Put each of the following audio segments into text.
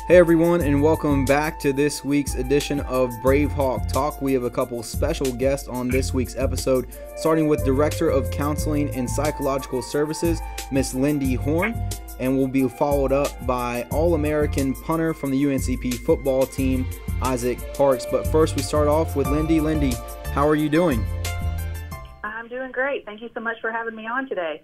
Hey everyone, and welcome back to this week's edition of BraveHawk Talk. We have a couple special guests on this week's episode, starting with Director of Counseling and Psychological Services, Miss Lindy Horne, and will be followed up by All-American punter from the UNCP football team, Isaac Parks. But first, we start off with Lindy. Lindy, how are you doing? I'm doing great. Thank you so much for having me on today.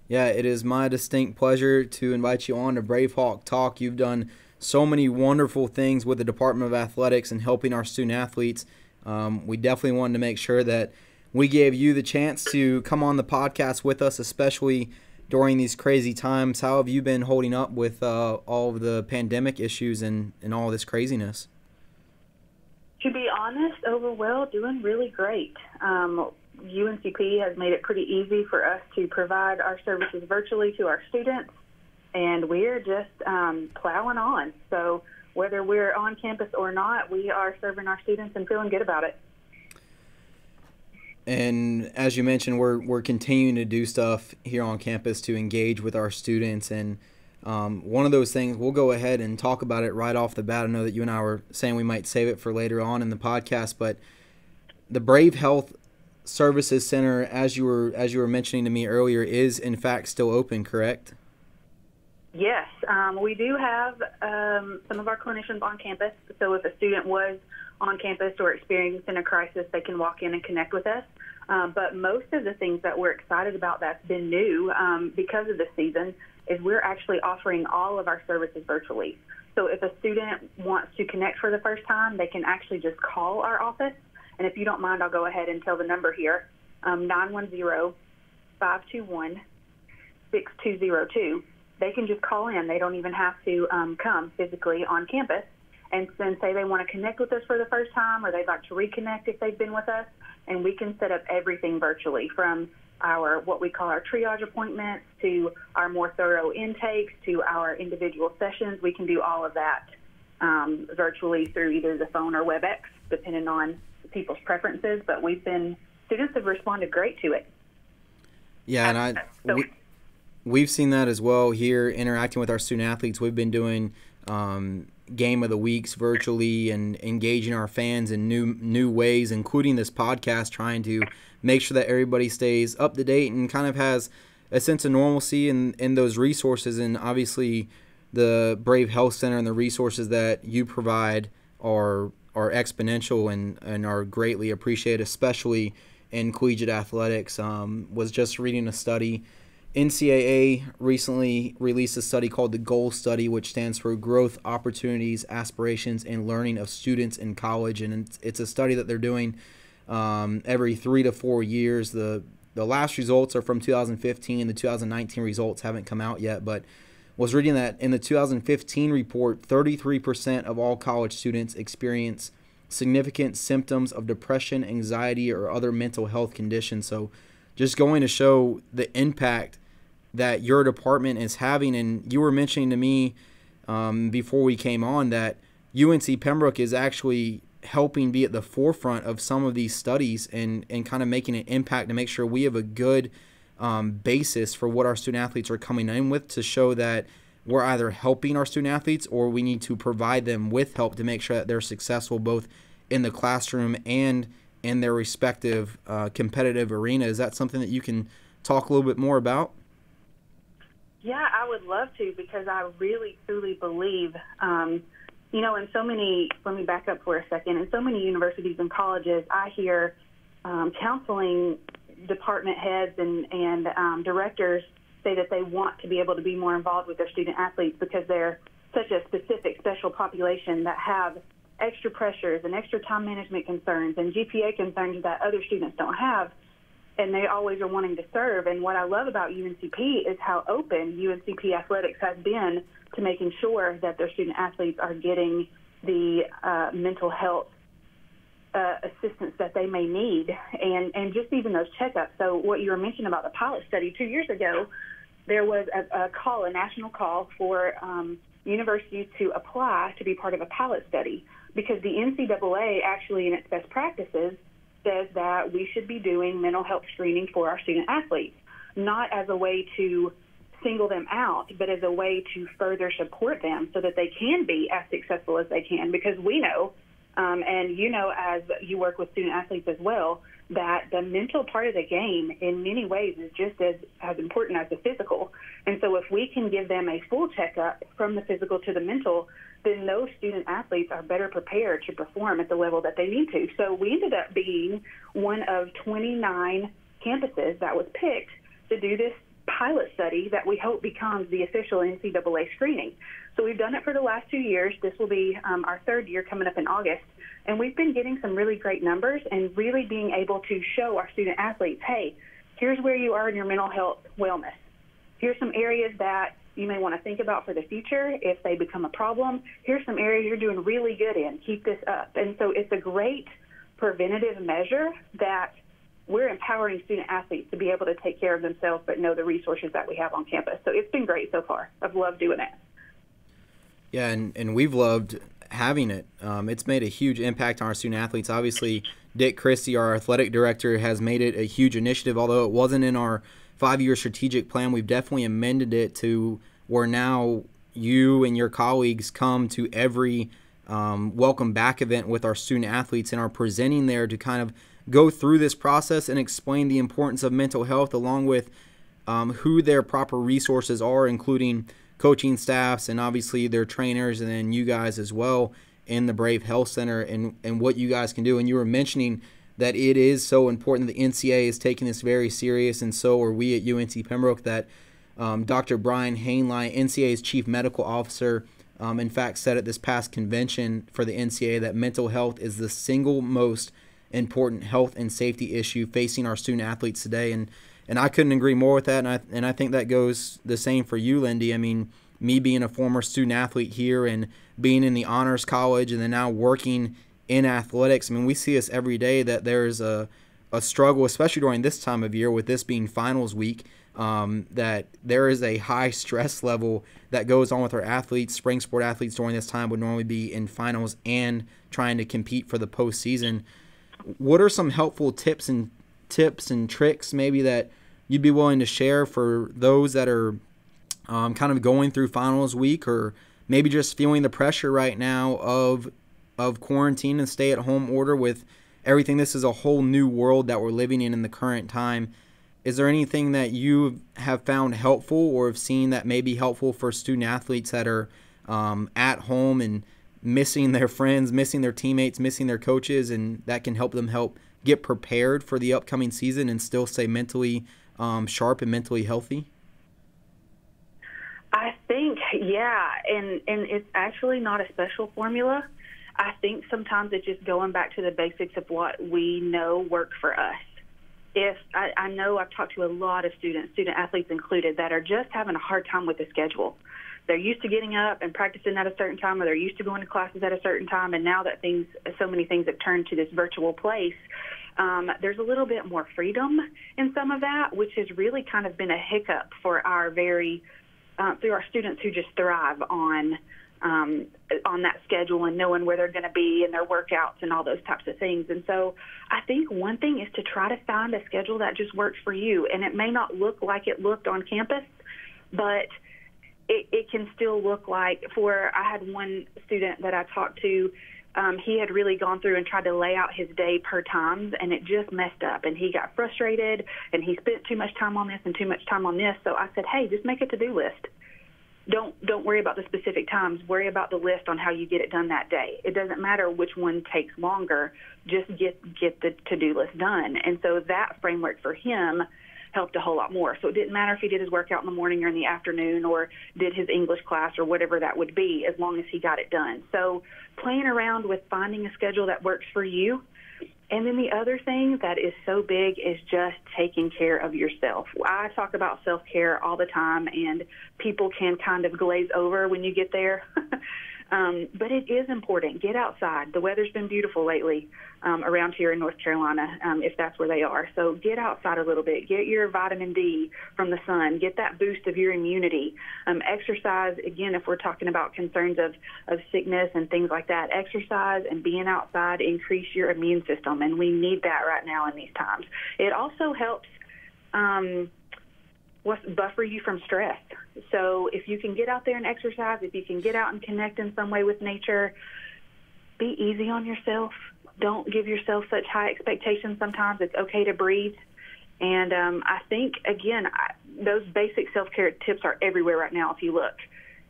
Yeah, it is my distinct pleasure to invite you on to BraveHawk Talk. You've done so many wonderful things with the Department of Athletics and helping our student athletes. We definitely wanted to make sure that we gave you the chance to come on the podcast with us, especially during these crazy times. How have you been holding up with all of the pandemic issues and all this craziness? To be honest, doing really great. UNCP has made it pretty easy for us to provide our services virtually to our students, and we're just plowing on. So whether we're on campus or not, we are serving our students and feeling good about it. And as you mentioned, we're continuing to do stuff here on campus to engage with our students. And one of those things, we'll go ahead and talk about it right off the bat. I know that you and I were saying we might save it for later on in the podcast, but the Brave Health Services Center, as you were mentioning to me earlier, is in fact still open, correct? Yes, we do have some of our clinicians on campus. So if a student was on campus or experiencing a crisis, they can walk in and connect with us. But most of the things that we're excited about that's been new because of this season is we're actually offering all of our services virtually. So if a student wants to connect for the first time, they can actually just call our office. And if you don't mind, I'll go ahead and tell the number here, 910-521-6202. They can just call in. They don't even have to come physically on campus. And then say they want to connect with us for the first time, or they'd like to reconnect if they've been with us, and we can set up everything virtually, from our what we call our triage appointments to our more thorough intakes to our individual sessions. We can do all of that virtually through either the phone or WebEx, depending on people's preferences. But students have responded great to it. Yeah, and we've seen that as well here, interacting with our student athletes. We've been doing game of the weeks virtually and engaging our fans in new ways, including this podcast, trying to make sure that everybody stays up to date and kind of has a sense of normalcy in those resources. And obviously the Brave Health Center and the resources that you provide are exponential and are greatly appreciated, especially in collegiate athletics. Was just reading a study. NCAA recently released a study called the GOAL Study, which stands for Growth, Opportunities, Aspirations, and Learning of Students in College. And it's a study that they're doing every 3 to 4 years. The last results are from 2015. The 2019 results haven't come out yet, but was reading that in the 2015 report, 33% of all college students experience significant symptoms of depression, anxiety, or other mental health conditions. So just going to show the impact that your department is having. And you were mentioning to me before we came on that UNC Pembroke is actually helping be at the forefront of some of these studies and kind of making an impact to make sure we have a good basis for what our student athletes are coming in with, to show that we're either helping our student athletes or we need to provide them with help to make sure that they're successful both in the classroom and in their respective competitive arena. Is that something that you can talk a little bit more about? Yeah, I would love to, because I really, truly believe, in so many, let me back up for a second, in so many universities and colleges, I hear counseling department heads and directors say that they want to be able to be more involved with their student athletes because they're such a specific, special population that have extra pressures and extra time management concerns and GPA concerns that other students don't have, and they always are wanting to serve. And what I love about UNCP is how open UNCP athletics has been to making sure that their student athletes are getting the mental health assistance that they may need, and just even those checkups. So what you were mentioning about the pilot study, 2 years ago, there was a national call for universities to apply to be part of a pilot study, because the NCAA actually, in its best practices, says that we should be doing mental health screening for our student athletes, not as a way to single them out, but as a way to further support them so that they can be as successful as they can. Because we know, and you know, as you work with student athletes as well, that the mental part of the game in many ways is just as important as the physical. And so if we can give them a full checkup from the physical to the mental, then those student athletes are better prepared to perform at the level that they need to. So we ended up being one of 29 campuses that was picked to do this pilot study that we hope becomes the official NCAA screening. So we've done it for the last 2 years. This will be our third year coming up in August. And we've been getting some really great numbers and really being able to show our student athletes, hey, here's where you are in your mental health wellness. Here's some areas that you may want to think about for the future if they become a problem. Here's some areas you're doing really good in. Keep this up. And so it's a great preventative measure that we're empowering student athletes to be able to take care of themselves but know the resources that we have on campus. So it's been great so far. I've loved doing it. Yeah, and we've loved having it. It's made a huge impact on our student athletes. Obviously, Dick Christie, our athletic director, has made it a huge initiative. Although it wasn't in our 5-year strategic plan, we've definitely amended it to where now you and your colleagues come to every welcome back event with our student athletes and are presenting there to kind of go through this process and explain the importance of mental health along with who their proper resources are, including coaching staffs and obviously their trainers, and then you guys as well in the Brave Health Center and what you guys can do. And you were mentioning that it is so important. The NCAA is taking this very serious, and so are we at UNC Pembroke. That Dr. Brian Hainline, NCAA's chief medical officer, in fact said at this past convention for the NCAA that mental health is the single most important health and safety issue facing our student athletes today. And I couldn't agree more with that, and I think that goes the same for you, Lindy. I mean, me being a former student athlete here and being in the honors college and then now working in athletics, I mean, we see this every day that there's a struggle, especially during this time of year with this being finals week, that there is a high stress level that goes on with our athletes. Spring sport athletes during this time would normally be in finals and trying to compete for the postseason. What are some helpful tips and tricks maybe that you'd be willing to share for those that are kind of going through finals week or maybe just feeling the pressure right now of quarantine and stay-at-home order with everything? This is a whole new world that we're living in the current time. Is there anything that you have found helpful or have seen that may be helpful for student athletes that are at home and missing their friends, missing their teammates, missing their coaches, and that can help them get prepared for the upcoming season and still stay mentally sharp and mentally healthy? I think, yeah, and it's actually not a special formula. I think sometimes it's just going back to the basics of what we know work for us. If I know I've talked to a lot of student athletes included, that are just having a hard time with the schedule. They're used to getting up and practicing at a certain time, or they're used to going to classes at a certain time, and now that so many things have turned to this virtual place, there's a little bit more freedom in some of that, which has really kind of been a hiccup for our through our students who just thrive on that schedule and knowing where they're going to be and their workouts and all those types of things. And so I think one thing is to try to find a schedule that just works for you. And it may not look like it looked on campus, but it can still look like I had one student that I talked to, he had really gone through and tried to lay out his day per times, and it just messed up. And he got frustrated, and he spent too much time on this and too much time on this. So I said, hey, just make a to-do list. Don't worry about the specific times. Worry about the list on how you get it done that day. It doesn't matter which one takes longer. Just get the to-do list done. And so that framework for him helped a whole lot more. So it didn't matter if he did his workout in the morning or in the afternoon or did his English class or whatever that would be, as long as he got it done. So playing around with finding a schedule that works for you. And then the other thing that is so big is just taking care of yourself. I talk about self-care all the time, and people can kind of glaze over when you get there. But it is important. Get outside. The weather's been beautiful lately around here in North Carolina, if that's where they are. So get outside a little bit. Get your vitamin D from the sun. Get that boost of your immunity. Exercise, again, if we're talking about concerns of sickness and things like that, exercise and being outside increase your immune system, and we need that right now in these times. It also helps buffer you from stress. So if you can get out there and exercise, if you can get out and connect in some way with nature, be easy on yourself. Don't give yourself such high expectations sometimes. It's okay to breathe. And I think, again, those basic self-care tips are everywhere right now if you look.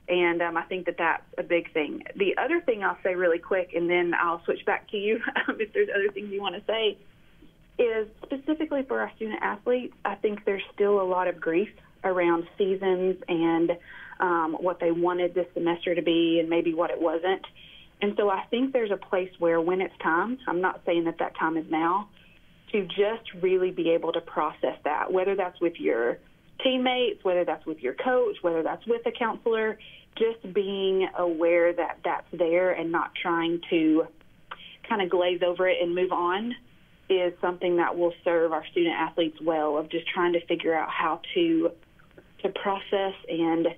And I think that that's a big thing. The other thing I'll say really quick, and then I'll switch back to you if there's other things you want to say, is specifically for our student athletes, I think there's still a lot of grief around seasons and what they wanted this semester to be and maybe what it wasn't. And so I think there's a place where when it's time, I'm not saying that that time is now, to just really be able to process that, whether that's with your teammates, whether that's with your coach, whether that's with a counselor, just being aware that that's there and not trying to kind of glaze over it and move on is something that will serve our student athletes well, of just trying to figure out how to process and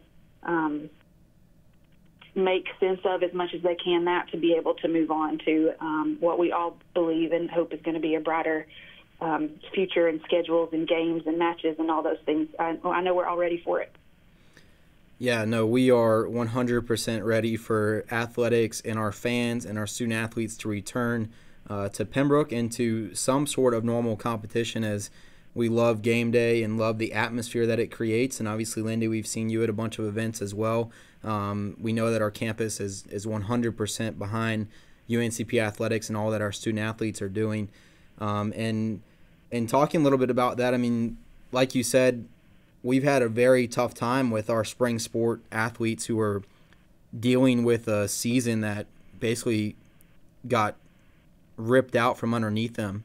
make sense of as much as they can that to be able to move on to what we all believe and hope is going to be a brighter future and schedules and games and matches and all those things. I know we're all ready for it. Yeah, no, we are 100% ready for athletics and our fans and our student athletes to return to Pembroke and to some sort of normal competition, as we love game day and love the atmosphere that it creates. And obviously, Lindy, we've seen you at a bunch of events as well. We know that our campus is 100% behind UNCP athletics and all that our student athletes are doing. And talking a little bit about that, I mean, like you said, we've had a very tough time with our spring sport athletes who are dealing with a season that basically got ripped out from underneath them.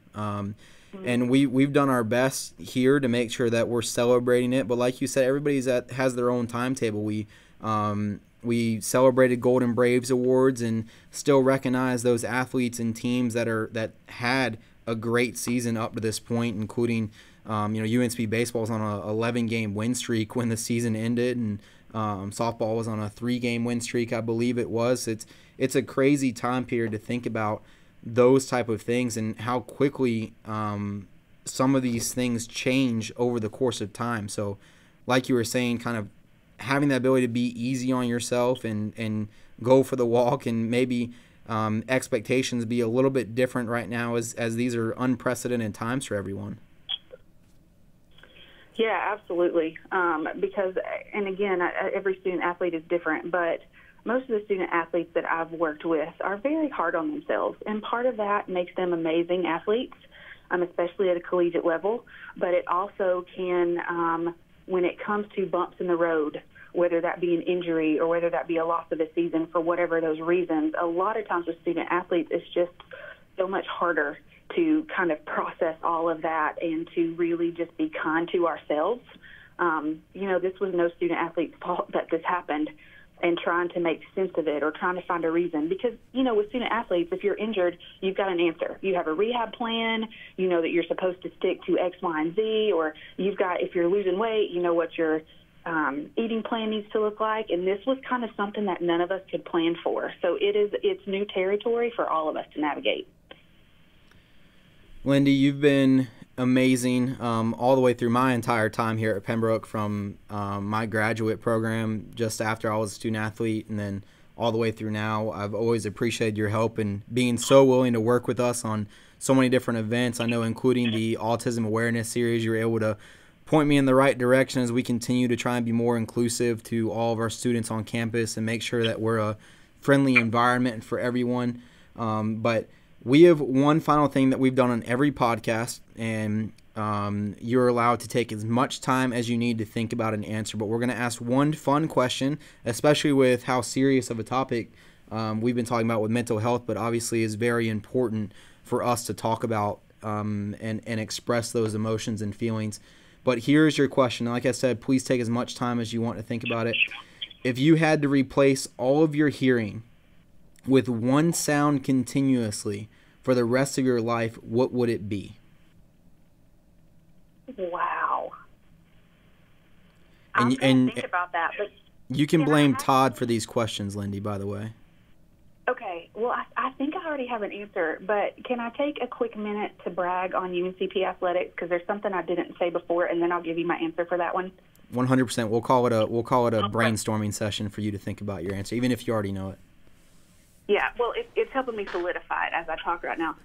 And we've done our best here to make sure that we're celebrating it. But like you said, everybody's has their own timetable. We celebrated Golden Braves Awards and still recognize those athletes and teams that had a great season up to this point, including UNCP baseball was on a 11-game win streak when the season ended, and softball was on a 3-game win streak, I believe it was. It's a crazy time period to think about those type of things and how quickly some of these things change over the course of time. So like you were saying, kind of having the ability to be easy on yourself and go for the walk, and maybe expectations be a little bit different right now as these are unprecedented times for everyone. Yeah, absolutely. Because, and again, every student athlete is different, but most of the student athletes that I've worked with are very hard on themselves, and part of that makes them amazing athletes, especially at a collegiate level, but it also can, when it comes to bumps in the road, whether that be an injury or whether that be a loss of a season for whatever those reasons, a lot of times with student athletes it's just so much harder to kind of process all of that and to really just be kind to ourselves. This was no student athlete's fault that this happened, and trying to make sense of it or trying to find a reason. Because, with student athletes, if you're injured, you've got an answer. You have a rehab plan. You know that you're supposed to stick to X, Y, and Z. Or you've got, if you're losing weight, you know what your eating plan needs to look like. And this was kind of something that none of us could plan for. So it's new territory for all of us to navigate. Lindy, you've been amazing all the way through my entire time here at Pembroke, from my graduate program just after I was a student athlete and then all the way through now. I've always appreciated your help and being so willing to work with us on so many different events. I know, including the Autism Awareness Series, you're able to point me in the right direction as we continue to try and be more inclusive to all of our students on campus and make sure that we're a friendly environment for everyone. But we have one final thing that we've done on every podcast, and you're allowed to take as much time as you need to think about an answer. But we're going to ask one fun question, especially with how serious of a topic we've been talking about with mental health, but obviously is very important for us to talk about and express those emotions and feelings. But here's your question. Like I said, please take as much time as you want to think about it. If you had to replace all of your hearing with one sound continuously for the rest of your life, what would it be? Wow. And think about that. But you can blame Todd for these questions, Lindy, by the way. Okay. Well, I think I already have an answer, but can I take a quick minute to brag on UNCP athletics? Because there's something I didn't say before, and then I'll give you my answer for that one. 100%. We'll call it a brainstorming session for you to think about your answer, even if you already know it. Yeah, well, it's helping me solidify it as I talk right now.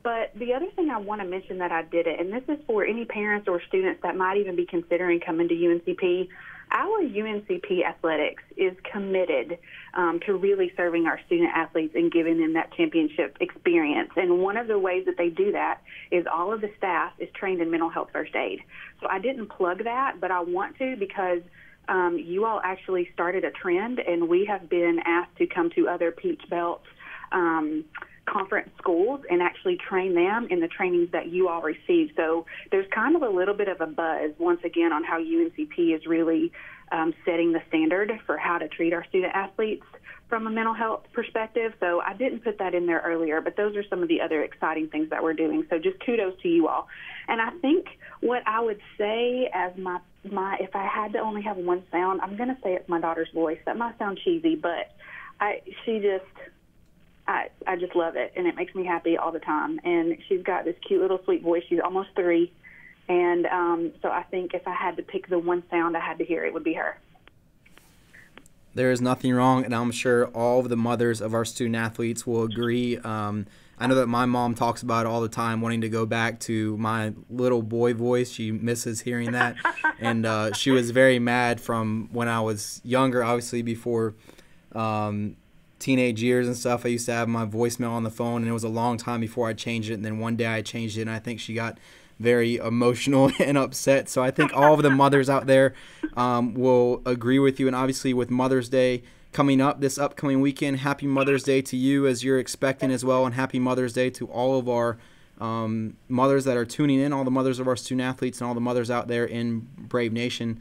But the other thing I want to mention that I did it, and this is for any parents or students that might even be considering coming to UNCP, our UNCP athletics is committed to really serving our student athletes and giving them that championship experience. And one of the ways that they do that is all of the staff is trained in mental health first aid. So I didn't plug that, but I want to because you all actually started a trend, and we have been asked to come to other Peach Belt conference schools and actually train them in the trainings that you all receive. So there's kind of a little bit of a buzz, once again, on how UNCP is really setting the standard for how to treat our student athletes from a mental health perspective. So I didn't put that in there earlier, but those are some of the other exciting things that we're doing. So just kudos to you all. And I think what I would say as my if I had to only have one sound, I'm going to say it's my daughter's voice. That might sound cheesy, but I just love it, and it makes me happy all the time. And she's got this cute little sweet voice. She's almost 3. And so I think if I had to pick the one sound I had to hear, it would be her. There is nothing wrong, and I'm sure all of the mothers of our student athletes will agree. I know that my mom talks about it all the time, wanting to go back to my little boy voice. She misses hearing that. And she was very mad from when I was younger, obviously before teenage years and stuff. I used to have my voicemail on the phone, and it was a long time before I changed it. And then one day I changed it, and I think she got very emotional and upset. So I think all of the mothers out there will agree with you. And obviously with Mother's Day coming up this upcoming weekend, happy Mother's Day to you as you're expecting as well, and happy Mother's Day to all of our mothers that are tuning in, all the mothers of our student athletes and all the mothers out there in Brave Nation.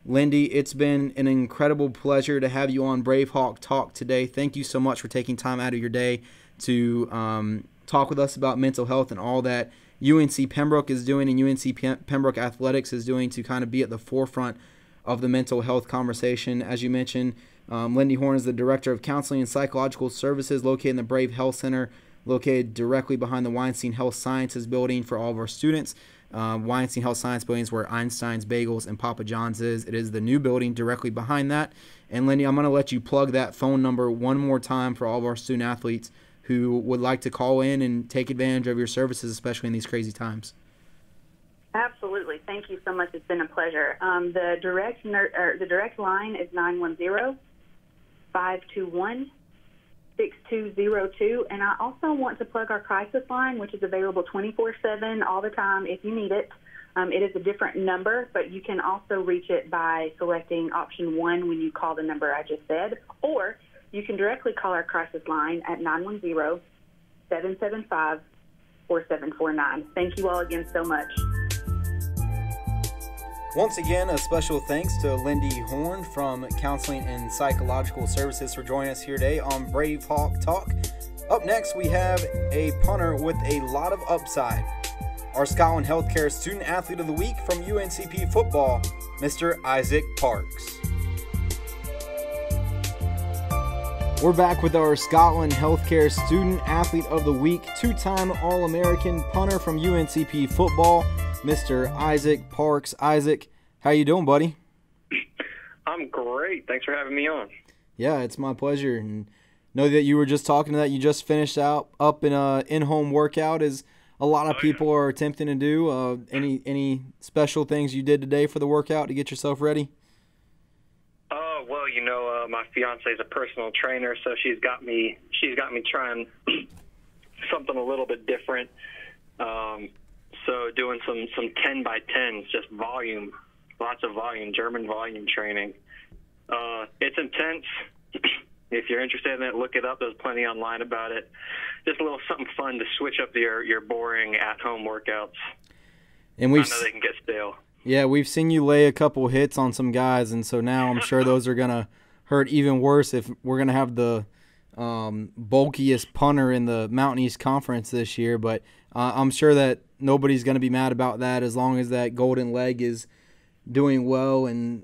LynnDee, it's been an incredible pleasure to have you on BraveHawk Talk today. Thank you so much for taking time out of your day to talk with us about mental health and all that UNC Pembroke is doing and UNC Pembroke Athletics is doing to kind of be at the forefront of the mental health conversation. As you mentioned, LynnDee Horne is the Director of Counseling and Psychological Services located in the Brave Health Center, located directly behind the Weinstein Health Sciences building for all of our students. Weinstein Health Science building is where Einstein's Bagels and Papa John's is. It is the new building directly behind that. And LynnDee, I'm going to let you plug that phone number one more time for all of our student athletes who would like to call in and take advantage of your services, especially in these crazy times. Absolutely. Thank you so much. It's been a pleasure. The direct line is 910-521-6202. And I also want to plug our crisis line, which is available 24/7 all the time if you need it. It is a different number, but you can also reach it by selecting option 1 when you call the number I just said, or you can directly call our crisis line at 910-775-4749. Thank you all again so much. Once again, a special thanks to LynnDee Horne from Counseling and Psychological Services for joining us here today on BraveHawk Talk. Up next, we have a punter with a lot of upside. Our Scotland Healthcare Student Athlete of the Week from UNCP football, Mr. Isaac Parks. We're back with our Scotland Healthcare Student Athlete of the Week, 2-time All-American punter from UNCP football, Mr. Isaac Parks. Isaac, how you doing, buddy? I'm great. Thanks for having me on. Yeah, it's my pleasure. And know that you were just talking to that. You just finished up in a in-home workout, as a lot of people are attempting to do. Any special things you did today for the workout to get yourself ready? Well, you know, my fiance is a personal trainer, so she's got me trying something a little bit different. So doing some 10 by 10s, just volume, lots of volume, German volume training. It's intense. If you're interested in it, look it up. There's plenty online about it. Just a little something fun to switch up your boring at-home workouts. And I know they can get stale. Yeah, we've seen you lay a couple hits on some guys, and so now I'm sure those are going to hurt even worse if we're going to have the bulkiest punter in the Mountain East Conference this year. But I'm sure that nobody's going to be mad about that as long as that golden leg is doing well. And,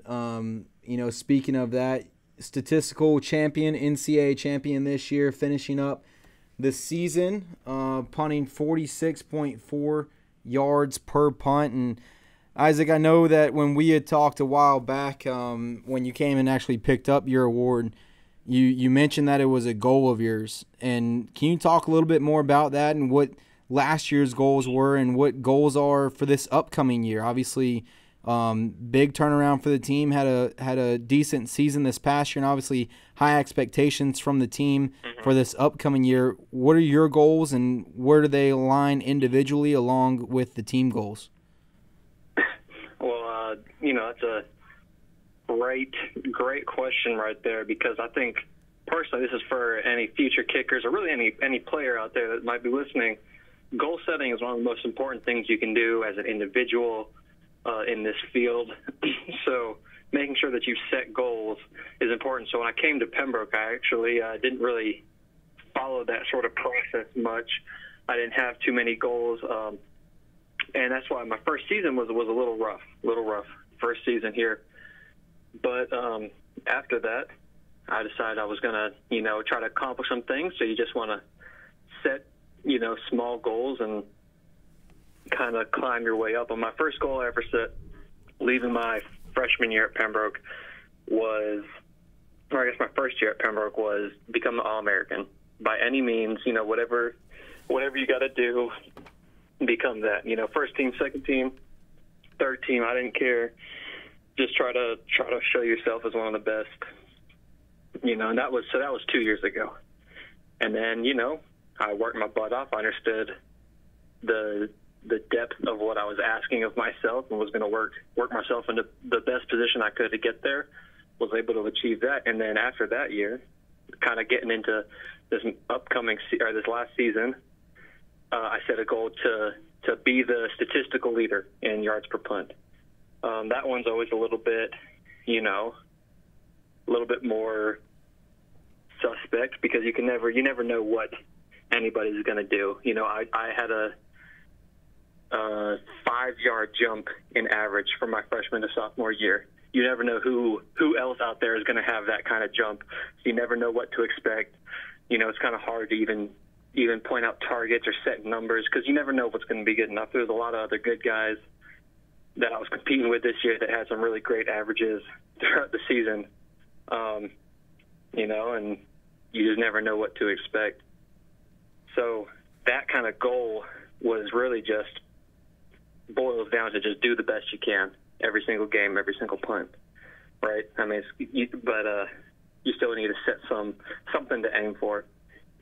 speaking of that, statistical champion, NCAA champion this year, finishing up the season, punting 46.4 yards per punt. And Isaac, I know that when we had talked a while back, when you came and actually picked up your award, you mentioned that it was a goal of yours. And can you talk a little bit more about that and what last year's goals were and what goals are for this upcoming year? Obviously, big turnaround for the team, had a decent season this past year, and obviously high expectations from the team for this upcoming year. What are your goals, and where do they align individually along with the team goals? Well, that's a great question right there, because I think personally this is for any future kickers or really any player out there that might be listening. Goal setting is one of the most important things you can do as an individual in this field. So making sure that you set goals is important. So when I came to Pembroke, I actually didn't really follow that sort of process much. I didn't have too many goals, and that's why my first season was a little rough first season here. But after that, I decided I was going to, try to accomplish some things. So you just want to set, small goals and kind of climb your way up. And my first goal I ever set leaving my freshman year at Pembroke was, or I guess my first year at Pembroke, was become an All-American. By any means, whatever you got to do, become that. First team, second team, third team, I didn't care. Just try to show yourself as one of the best. And that was 2 years ago. And then, I worked my butt off. I understood the depth of what I was asking of myself and was going to work myself into the best position I could to get there. Was able to achieve that. And then after that year, kind of getting into this this last season, I set a goal to be the statistical leader in yards per punt. That one's always a little bit, a little bit more suspect, because you never know what anybody's going to do. I had a 5-yard jump in average from my freshman to sophomore year. You never know who else out there is going to have that kind of jump. So you never know what to expect. It's kind of hard to even point out targets or set numbers, because you never know what's going to be good enough. There's a lot of other good guys that I was competing with this year that had some really great averages throughout the season, and you just never know what to expect. So that kind of goal was really just boils down to just do the best you can every single game, every single punt, right? I mean, you still need to set something to aim for.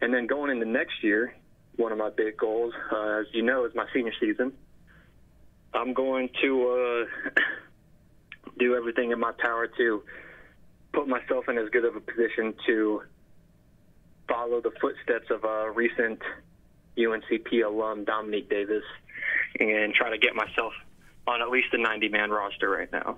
And then going into next year, one of my big goals, as you know, is my senior season. I'm going to do everything in my power to put myself in as good of a position to follow the footsteps of a recent UNCP alum, Dominique Davis, and try to get myself on at least a 90-man roster right now.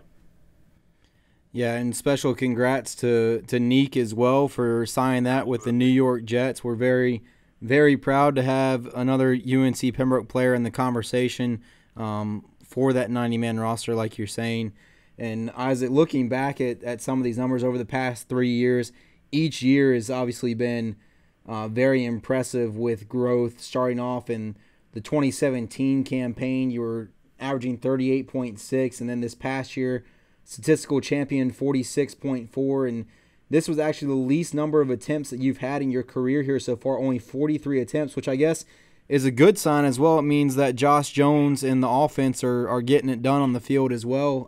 Yeah, and special congrats to Neek as well for signing that with the New York Jets. We're very, very proud to have another UNC Pembroke player in the conversation for that 90-man roster, like you're saying. And Isaac, looking back at some of these numbers over the past 3 years, each year has obviously been very impressive with growth. Starting off in the 2017 campaign, you were averaging 38.6, and then this past year, statistical champion 46.4, and this was actually the least number of attempts that you've had in your career here so far, only 43 attempts, which I guess is a good sign as well. It means that Josh Jones and the offense are getting it done on the field as well.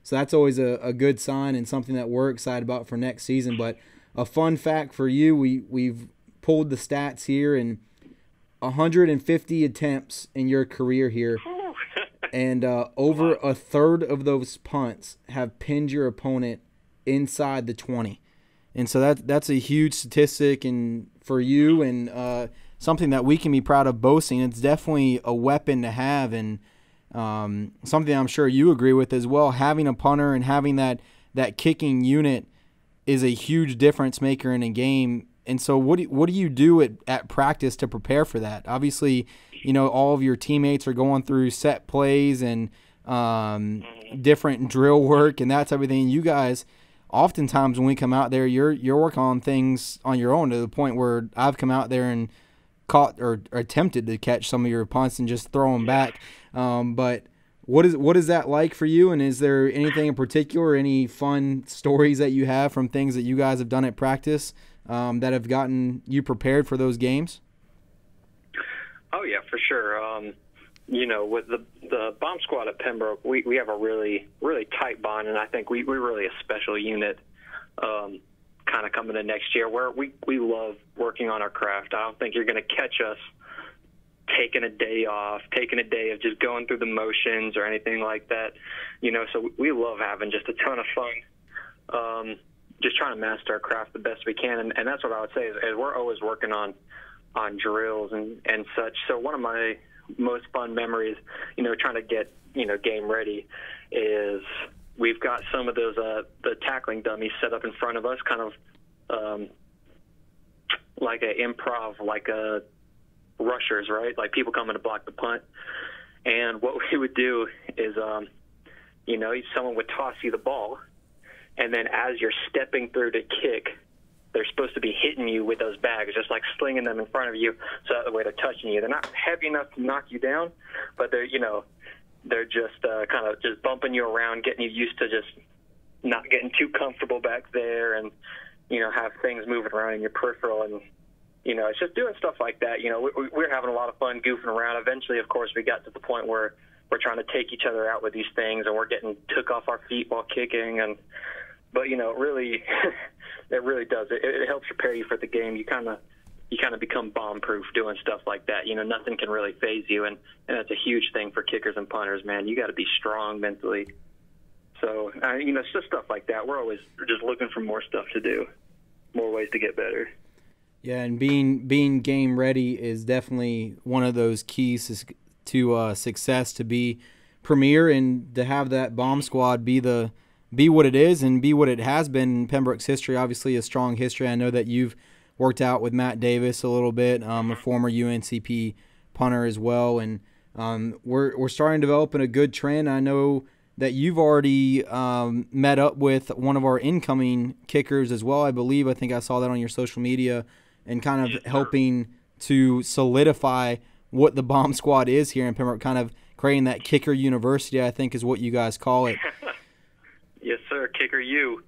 So that's always a good sign and something that we're excited about for next season. But a fun fact for you, we've pulled the stats here, and 150 attempts in your career here. And over a third of those punts have pinned your opponent inside the 20. And so that's a huge statistic and for you, and something that we can be proud of boasting. It's definitely a weapon to have, and something I'm sure you agree with as well. Having a punter and having that kicking unit is a huge difference maker in a game. And so what do you do at practice to prepare for that? Obviously, all of your teammates are going through set plays and different drill work and that type of thing. You guys, oftentimes when we come out there, you're working on things on your own, to the point where I've come out there and caught or attempted to catch some of your punts and just throw them back. But What is that like for you? And is there anything in particular, any fun stories that you have from things that you guys have done at practice that have gotten you prepared for those games? Oh yeah, for sure. With the bomb squad at Pembroke, we have a really, really tight bond, and I think we're really a special unit kind of coming in next year where we love working on our craft. I don't think you're going to catch us taking a day off, taking a day of just going through the motions or anything like that. So we love having just a ton of fun, just trying to master our craft the best we can. And that's what I would say is we're always working on drills and such. So one of my most fun memories, trying to get, game ready is we've got some of those, the tackling dummies set up in front of us, kind of like a improv, like a rushers, right? Like people coming to block the punt. And what we would do is, someone would toss you the ball, and then as you're stepping through to kick, they're supposed to be hitting you with those bags, just like slinging them in front of you, so that way they're touching you. They're not heavy enough to knock you down, but they're just kind of just bumping you around, getting you used to just not getting too comfortable back there, and have things moving around in your peripheral. And it's just doing stuff like that. We're having a lot of fun goofing around. Eventually, of course, we got to the point where we're trying to take each other out with these things, and we're getting took off our feet while kicking. But really, it really does. It helps prepare you for the game. You kind of become bomb-proof doing stuff like that. Nothing can really phase you, and that's a huge thing for kickers and punters, man. You got to be strong mentally. So, it's just stuff like that. We're always just looking for more stuff to do, more ways to get better. Yeah, and being game ready is definitely one of those keys to success, to be premier and to have that bomb squad be what it is and be what it has been in Pembroke's history. Obviously a strong history. I know that you've worked out with Matt Davis a little bit, a former UNCP punter as well, and we're starting to develop in a good trend. I know that you've already met up with one of our incoming kickers as well, I believe. I think I saw that on your social media, and kind of helping to solidify what the bomb squad is here in Pembroke, kind of creating that kicker university, I think is what you guys call it. Yes, sir, Kicker U.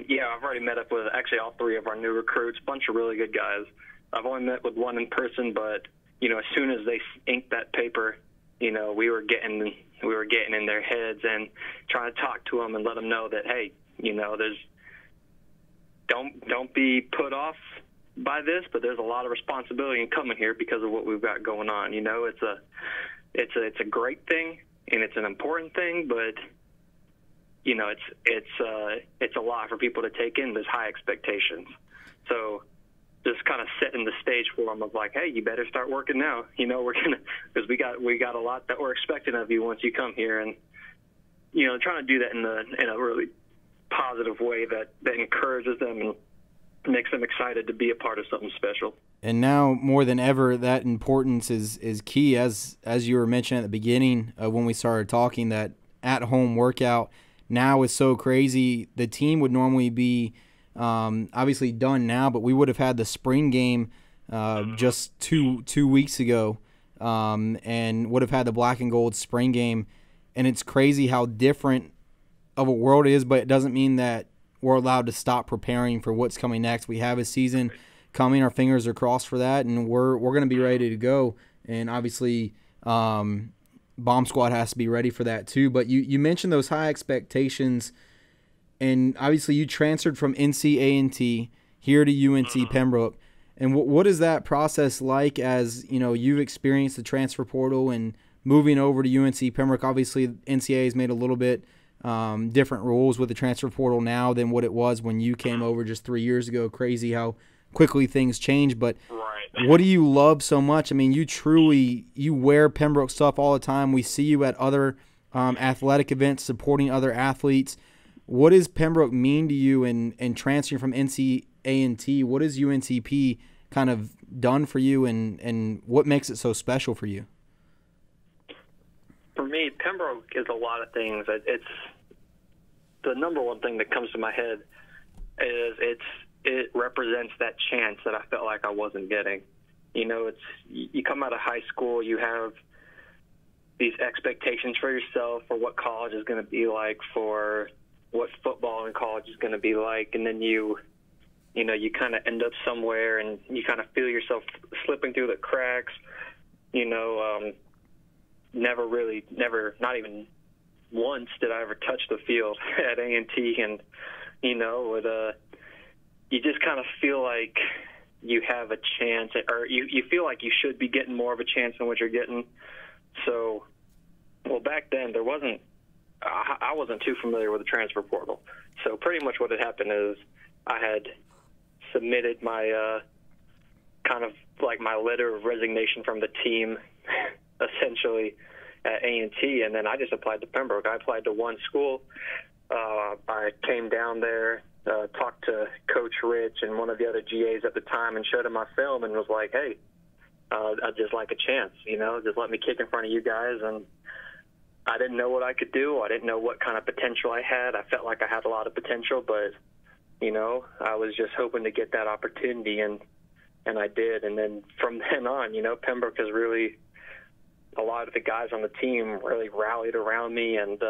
Yeah, I've already met up with actually all three of our new recruits, bunch of really good guys. I've only met with one in person, but as soon as they inked that paper, we were getting in their heads and trying to talk to them and let them know that, hey, don't be put off by this, but there's a lot of responsibility in coming here because of what we've got going on. It's a great thing and it's an important thing, but it's a lot for people to take in. There's high expectations. So just kind of setting the stage for them of like, hey, you better start working now. Because we got a lot that we're expecting of you once you come here, and trying to do that in a really positive way that encourages them and makes them excited to be a part of something special. And now more than ever, that importance is key. As you were mentioning at the beginning of when we started talking, that at-home workout now is so crazy. The team would normally be obviously done now, but we would have had the spring game just two weeks ago, and would have had the black and gold spring game. And it's crazy how different of a world it is, but it doesn't mean that we're allowed to stop preparing for what's coming next. We have a season coming. Our fingers are crossed for that, and we're going to be ready to go. And obviously Bomb Squad has to be ready for that too. But you mentioned those high expectations, and obviously you transferred from NC here to UNC Pembroke. And what is that process like, as you've experienced the transfer portal and moving over to UNC Pembroke? Obviously NCAA has made a little bit different rules with the transfer portal now than what it was when you came over just 3 years ago. Crazy how quickly things change. But what do you love so much? I mean, you wear Pembroke stuff all the time. We see you at other athletic events supporting other athletes. What does Pembroke mean to you in transferring from NCAA? What has UNCP kind of done for you, and what makes it so special for you? For me, Pembroke is a lot of things. It's the number one thing that comes to my head is it represents that chance that I felt like I wasn't getting. You come out of high school, you have these expectations for yourself, for what college is going to be like, for what football in college is going to be like, and then you kind of end up somewhere and you kind of feel yourself slipping through the cracks. Never, not even once did I ever touch the field at A&T, and you just kind of feel like you have a chance, or you feel like you should be getting more of a chance than what you're getting. So, well, back then I wasn't too familiar with the transfer portal. So pretty much what had happened is I had submitted my kind of like my letter of resignation from the team, essentially, at A&T, and then I just applied to Pembroke. I applied to one school. I came down there, talked to Coach Rich and one of the other GAs at the time and showed him my film and was like, hey, I'd just like a chance, just let me kick in front of you guys. And I didn't know what I could do. I didn't know what kind of potential I had. I felt like I had a lot of potential, but, I was just hoping to get that opportunity, and I did. And then from then on, Pembroke has really, a lot of the guys on the team really rallied around me. And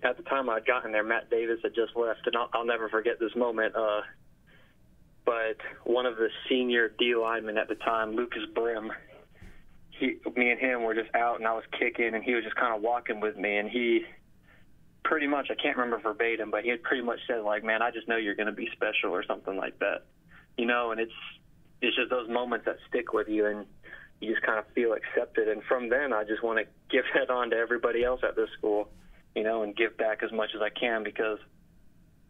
at the time I'd gotten there, Matt Davis had just left, and I'll never forget this moment. But one of the senior D linemen at the time, Lucas Brim, me and him were just out, and I was kicking, and he was just kind of walking with me, and he pretty much, I can't remember verbatim, but he had pretty much said, like, man, I just know you're going to be special or something like that, and it's just those moments that stick with you, and you just kind of feel accepted. And from then, I just want to give that on to everybody else at this school, and give back as much as I can, because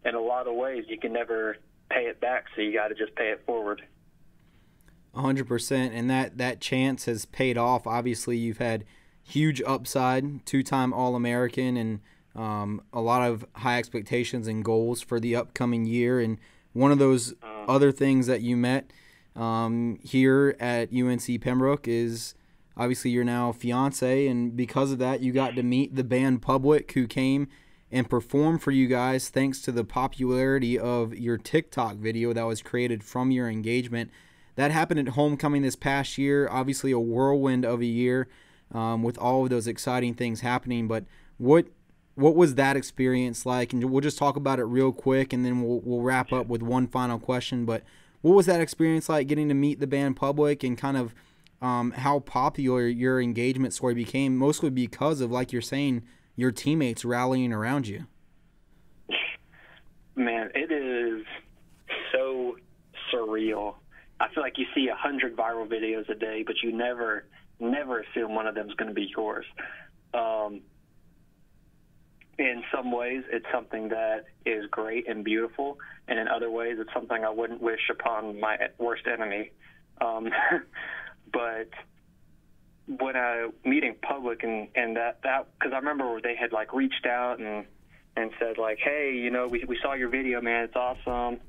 in a lot of ways you can never pay it back, so you got to just pay it forward. 100%, and that chance has paid off. Obviously, you've had huge upside, 2-time All-American, and a lot of high expectations and goals for the upcoming year. And one of those other things that you met here at UNC Pembroke is obviously your now fiance, and because of that, you got to meet the band Public, who came and performed for you guys thanks to the popularity of your TikTok video that was created from your engagement. That happened at homecoming this past year, obviously a whirlwind of a year with all of those exciting things happening. But what was that experience like? And we'll just talk about it real quick, and then we'll wrap up with one final question. But what was that experience like, getting to meet the band Public, and kind of how popular your engagement story became, mostly because of, like you're saying, your teammates rallying around you? Man, it is so surreal. I feel like you see 100 viral videos a day, but you never assume one of them is going to be yours. In some ways, it's something that is great and beautiful, and in other ways, it's something I wouldn't wish upon my worst enemy. But when I meeting Public and that because I remember they had like reached out and said like, hey, we saw your video, man, it's awesome,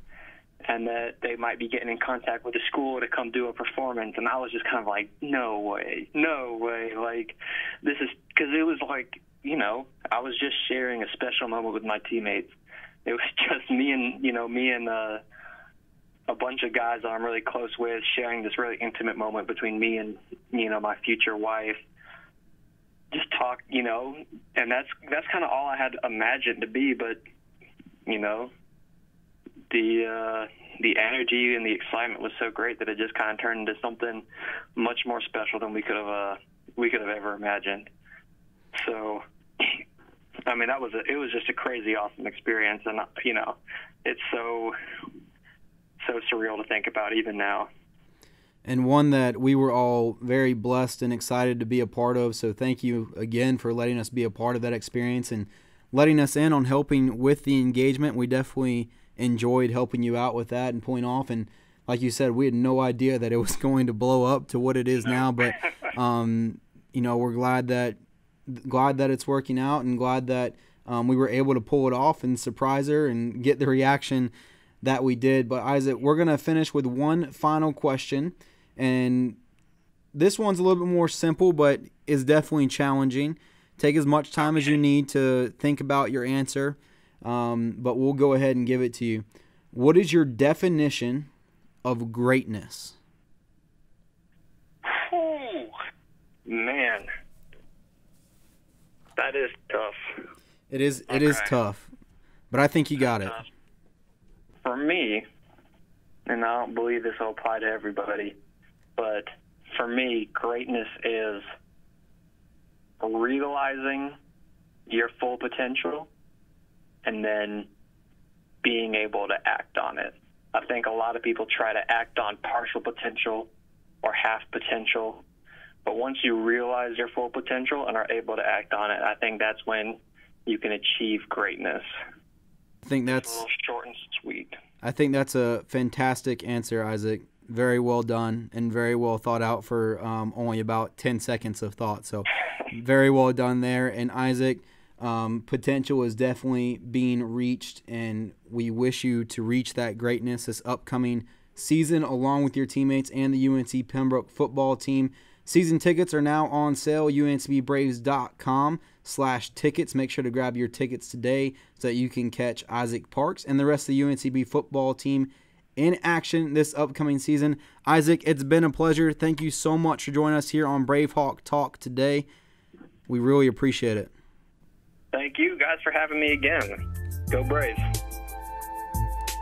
and that they might be getting in contact with the school to come do a performance. And I was just kind of like, no way, like, this is, because it was like, I was just sharing a special moment with my teammates. It was just me and a bunch of guys that I'm really close with, sharing this really intimate moment between me and my future wife. Just talk, and that's kind of all I had imagined to be. But the energy and the excitement was so great that it just kind of turned into something much more special than we could have ever imagined. So, I mean, it was just a crazy, awesome experience, and it's so surreal to think about even now. And one that we were all very blessed and excited to be a part of. So thank you again for letting us be a part of that experience and letting us in on helping with the engagement. We definitely enjoyed helping you out with that and pulling off. And like you said, we had no idea that it was going to blow up to what it is now. But we're glad that it's working out, and glad that we were able to pull it off and surprise her and get the reaction that we did. But Isaac, we're going to finish with one final question, and this one's a little bit more simple, but is definitely challenging. Take as much time as you need to think about your answer, but we'll go ahead and give it to you. What is your definition of greatness? Oh, man. That is tough. It is. It is tough, but I think you got it. For me, and I don't believe this will apply to everybody, but for me, greatness is realizing your full potential and then being able to act on it. I think a lot of people try to act on partial potential or half potential, but once you realize your full potential and are able to act on it, I think that's when you can achieve greatness. I think that's a little short and sweet. I think that's a fantastic answer, Isaac. Very well done and very well thought out for only about 10 seconds of thought. So very well done there. And Isaac, potential is definitely being reached, and we wish you to reach that greatness this upcoming season along with your teammates and the UNC Pembroke football team. Season tickets are now on sale, uncbbraves.com/tickets. Make sure to grab your tickets today so that you can catch Isaac Parks and the rest of the UNCB football team in action this upcoming season. Isaac, it's been a pleasure. Thank you so much for joining us here on BraveHawk Talk today. We really appreciate it. Thank you guys for having me again. Go Braves.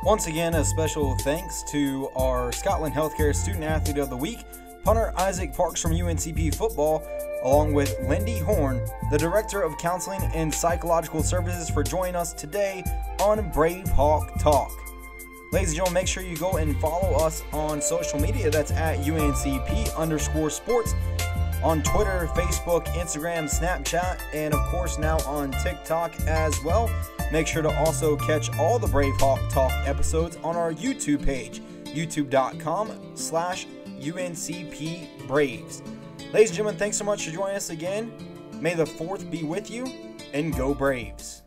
Once again, a special thanks to our Scotland Healthcare Student Athlete of the Week, punter Isaac Parks from UNCP football, along with LynnDee Horne, the Director of Counseling and Psychological Services, for joining us today on BraveHawk Talk. Ladies and gentlemen, make sure you go and follow us on social media. That's at UNCP_sports on Twitter, Facebook, Instagram, Snapchat, and of course now on TikTok as well. Make sure to also catch all the BraveHawk Talk episodes on our YouTube page, youtube.com/UNCP Braves. Ladies and gentlemen, thanks so much for joining us again. May the 4th be with you, and go Braves.